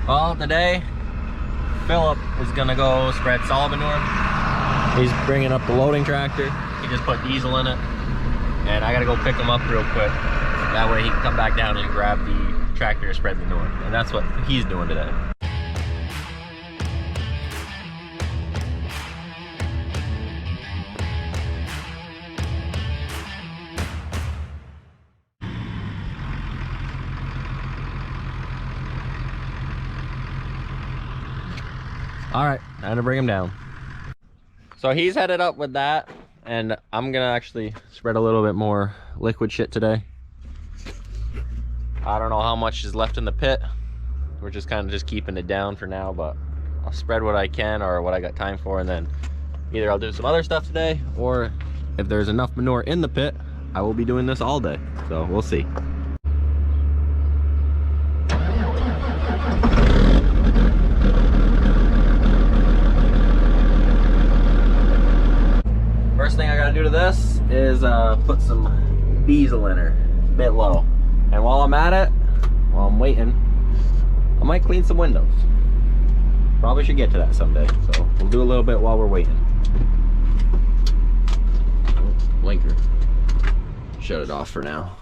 Well, today, Philip is gonna go spread solid manure. He's bringing up the loading tractor. He just put diesel in it. And I gotta go pick him up real quick. That way he can come back down and grab the tractor to spread manure. And that's what he's doing today. All right, time to bring him down. So he's headed up with that, and I'm gonna actually spread a little bit more liquid shit today. I don't know how much is left in the pit. We're just kind of just keeping it down for now, but I'll spread what I can or what I got time for, and then either I'll do some other stuff today, or if there's enough manure in the pit, I will be doing this all day. So we'll see. First thing I gotta do to this is put some diesel in her, a bit low. And while I'm at it, while I'm waiting, I might clean some windows. Probably should get to that someday, so we'll do a little bit while we're waiting. Oh, blinker. Shut it off for now.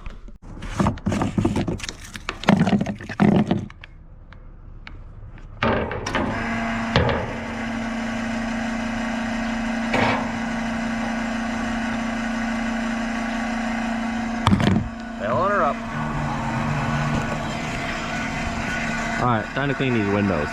Filling her up. All right, time to clean these windows.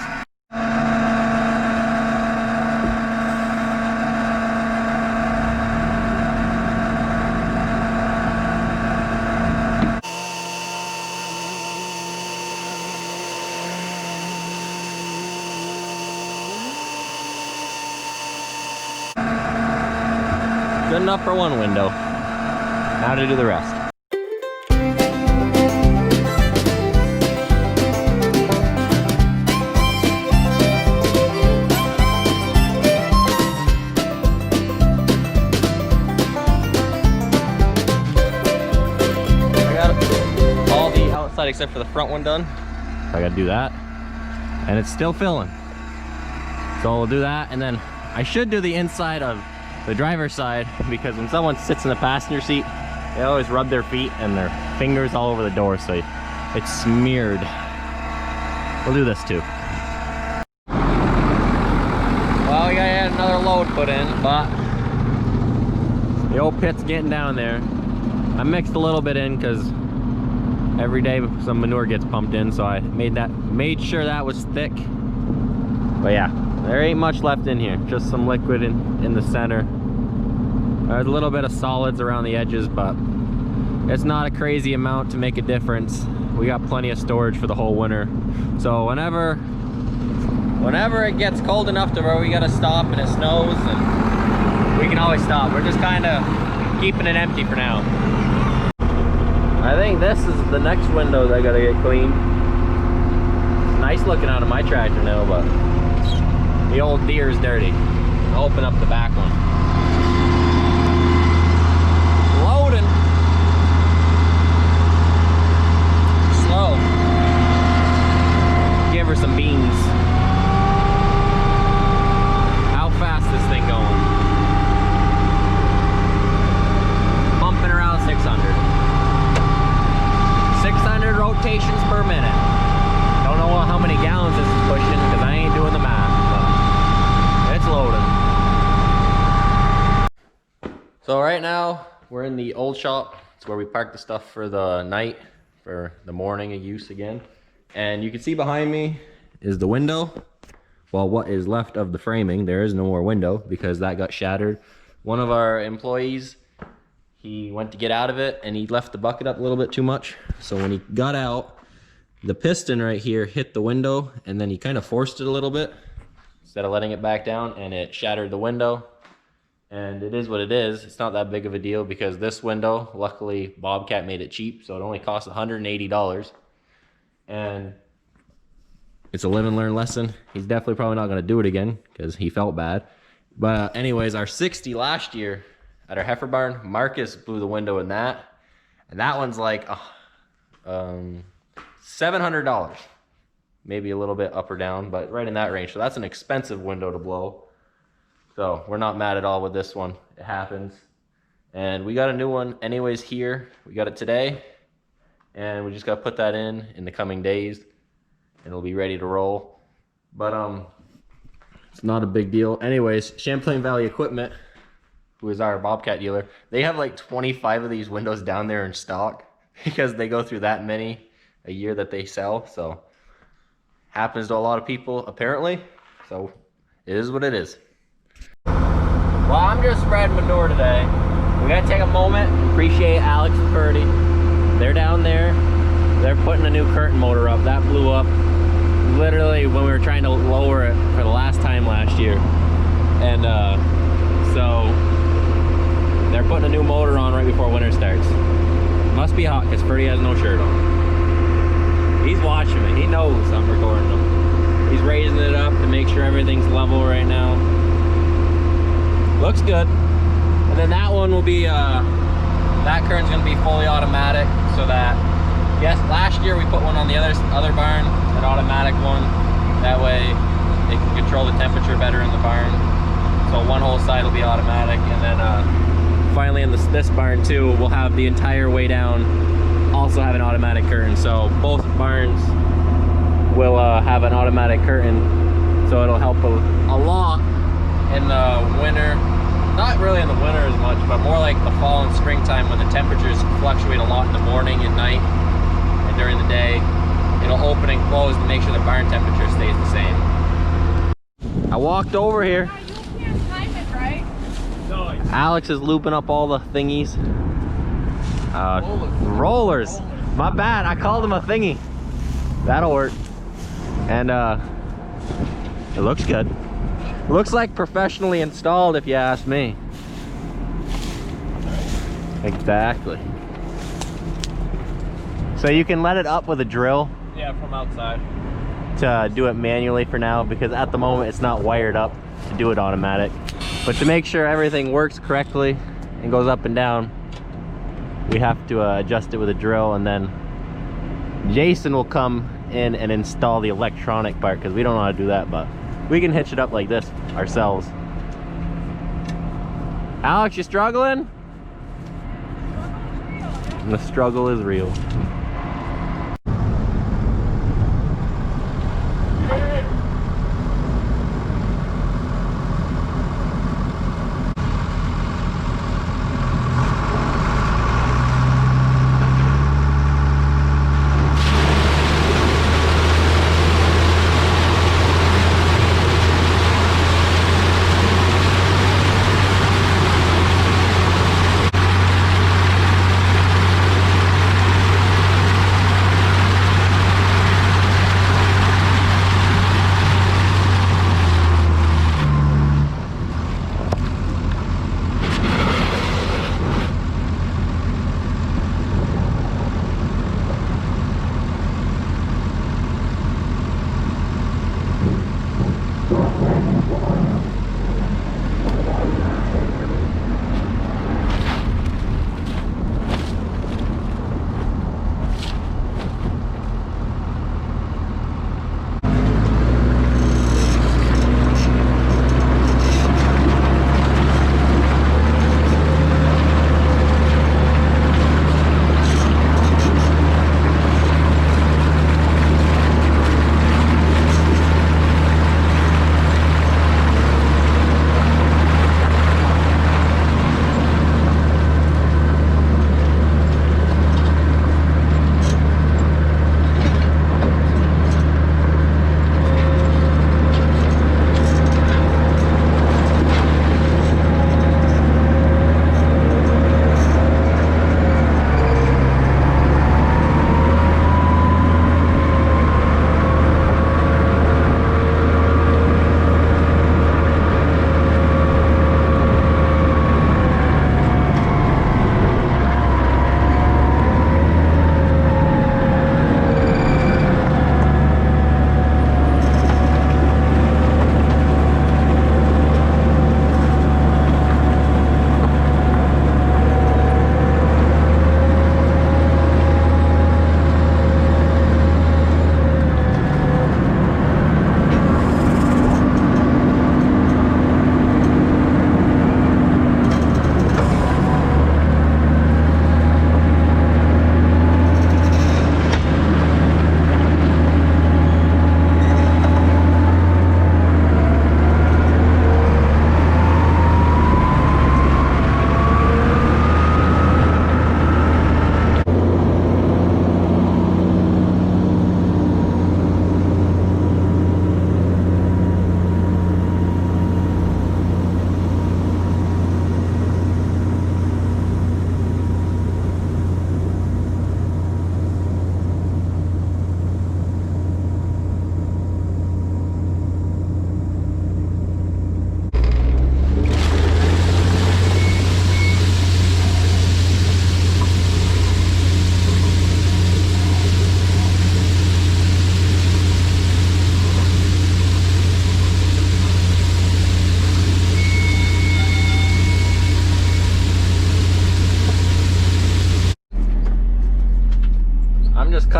Good enough for one window. Now to do the rest. Except for the front one done. So I gotta do that, and it's still filling. So we'll do that, and then I should do the inside of the driver's side, because when someone sits in the passenger seat, they always rub their feet and their fingers all over the door, so it's smeared. We'll do this too. Well, we gotta add another load put in, but the old pit's getting down there. I mixed a little bit in because every day some manure gets pumped in, so I made sure that was thick. But yeah, there ain't much left in here, just some liquid in the center. There's a little bit of solids around the edges, but it's not a crazy amount to make a difference. We got plenty of storage for the whole winter. So whenever it gets cold enough to where we gotta stop and it snows, and we can always stop. We're just kind of keeping it empty for now. I think this is the next window that I gotta get cleaned. It's nice looking out of my tractor now, but the old deer is dirty. I'll open up the back one. Loading. Slow. Give her some beans. How fast is this thing going? Bumping around 600. 600 rotations per minute. Don't know how many gallons this is pushing because I ain't doing the math, but it's loading. So right now we're in the old shop. It's where we park the stuff for the night, for the morning use again. And you can see behind me is the window. Well, what is left of the framing. There is no more window because that got shattered. One of our employees, he went to get out of it and he left the bucket up a little bit too much. So when he got out, the piston right here hit the window, and then he kind of forced it a little bit instead of letting it back down, and it shattered the window. And it is what it is. It's not that big of a deal because this window, luckily Bobcat made it cheap, so it only cost $180. And it's a live and learn lesson. He's definitely probably not going to do it again because he felt bad. But anyways, our 60 last year at our heifer barn, Marcus blew the window in that, and that one's like $700. maybe a little bit up or down, but right in that range. So that's an expensive window to blow. So we're not mad at all with this one. It happens. And we got a new one anyways here. We got it today. And we just got to put that in the coming days. And it'll be ready to roll. But it's not a big deal. Anyways, Champlain Valley Equipment, who is our Bobcat dealer, they have like 25 of these windows down there in stock because they go through that many a year that they sell. So happens to a lot of people apparently. So it is what it is. Well, I'm just spreading manure today. We gotta take a moment, appreciate Alex and Purdy. They're down there. They're putting a new curtain motor up. That blew up literally when we were trying to lower it for the last time last year. And so they're putting a new motor on right before winter starts. Must be hot because Purdy has no shirt on. He's watching me. He knows I'm recording him. He's raising it up to make sure everything's level right now. Looks good. And then that one will be, that curtain's gonna be fully automatic so that, yes, last year we put one on the other barn, an automatic one. That way it can control the temperature better in the barn. So one whole side will be automatic. And then finally in this barn too, we'll have the entire way down also have an automatic curtain. So both barns will have an automatic curtain. So it'll help a lot in the winter. Not really in the winter as much, but more like the fall and springtime when the temperatures fluctuate a lot in the morning and night and during the day. It'll open and close to make sure the barn temperature stays the same. I walked over here. Yeah, you can't time it, right? No, Alex is looping up all the thingies. Rollers. My bad, I called him a thingy. That'll work. And it looks good. Looks like professionally installed if you ask me. Exactly. So you can let it up with a drill. yeah, from outside. To do it manually for now because at the moment it's not wired up to do it automatic. But to make sure everything works correctly and goes up and down, we have to adjust it with a drill, and then Jason will come in and install the electronic part because we don't know how to do that, but we can hitch it up like this ourselves. Alex, you struggling? The struggle is real.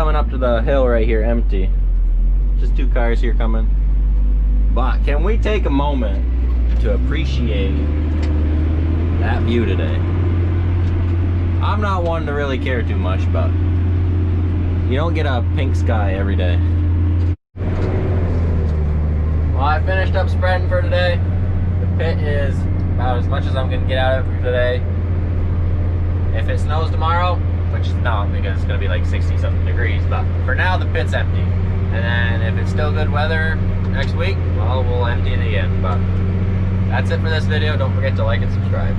coming up to the hill right here empty. Just 2 cars here coming. But can we take a moment to appreciate that view today? I'm not one to really care too much, but you don't get a pink sky every day. Well, I finished up spreading for today. The pit is about as much as I'm gonna get out of it for today. If it snows tomorrow, which is not because it's gonna be like 60 something degrees, but for now the pit's empty. And then if it's still good weather next week, well, we'll empty it again. But that's it for this video. Don't forget to like and subscribe.